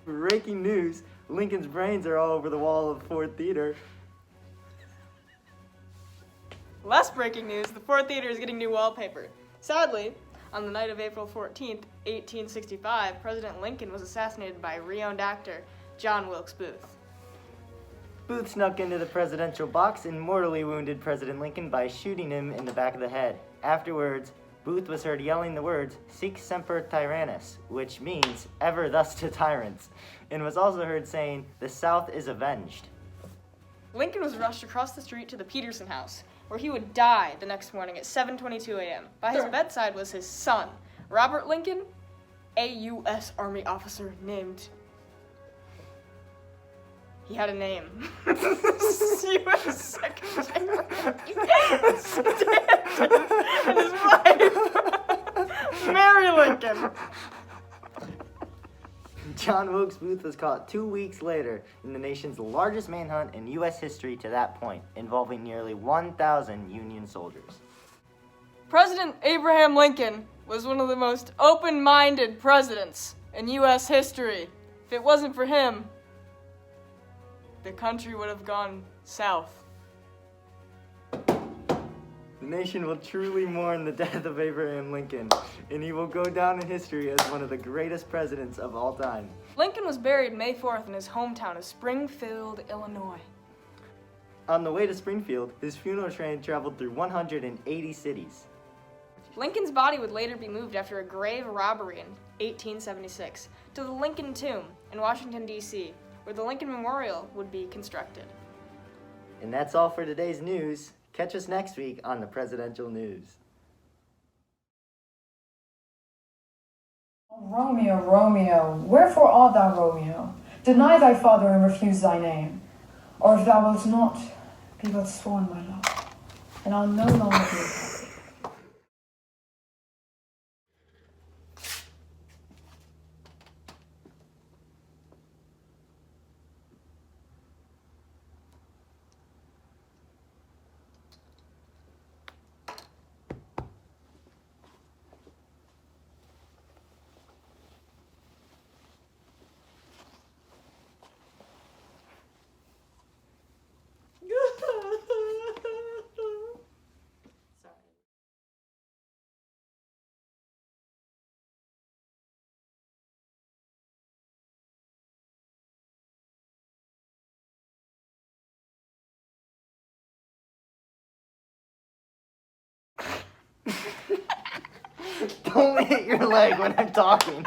Breaking news, Lincoln's brains are all over the wall of Ford Theater. Less breaking news, the Ford Theater is getting new wallpaper. Sadly, on the night of April 14th, 1865, President Lincoln was assassinated by re-owned actor John Wilkes Booth. Booth snuck into the presidential box and mortally wounded President Lincoln by shooting him in the back of the head. Afterwards, Booth was heard yelling the words, "Sic semper tyrannis," which means, ever thus to tyrants, and was also heard saying, "The South is avenged." Lincoln was rushed across the street to the Peterson House, where he would die the next morning at 7:22 a.m. By his bedside was his son, Robert Lincoln, a U.S. Army officer named... He had a name. U.S. Secretary. And his wife, Mary Lincoln. John Wilkes Booth was caught 2 weeks later in the nation's largest manhunt in U.S. history to that point, involving nearly 1,000 Union soldiers. President Abraham Lincoln was one of the most open-minded presidents in U.S. history. If it wasn't for him, the country would have gone south. The nation will truly mourn the death of Abraham Lincoln, and he will go down in history as one of the greatest presidents of all time. Lincoln was buried May 4th in his hometown of Springfield, Illinois. On the way to Springfield, his funeral train traveled through 180 cities. Lincoln's body would later be moved after a grave robbery in 1876 to the Lincoln Tomb in Washington, D.C., where the Lincoln Memorial would be constructed. And that's all for today's news. Catch us next week on the Presidential News. Romeo, Romeo, wherefore art thou, Romeo? Deny thy father and refuse thy name. Or if thou wilt not, be but sworn, my love, and I'll no longer be happy. Don't hit your leg when I'm talking.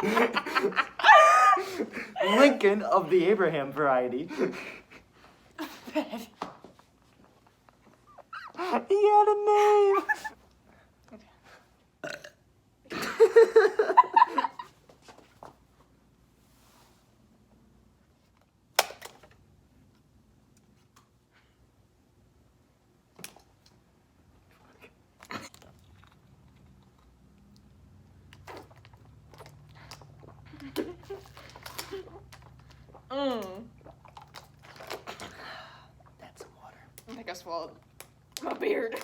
Lincoln of the Abraham variety. He had a name. That's water. I think I swallowed my beard.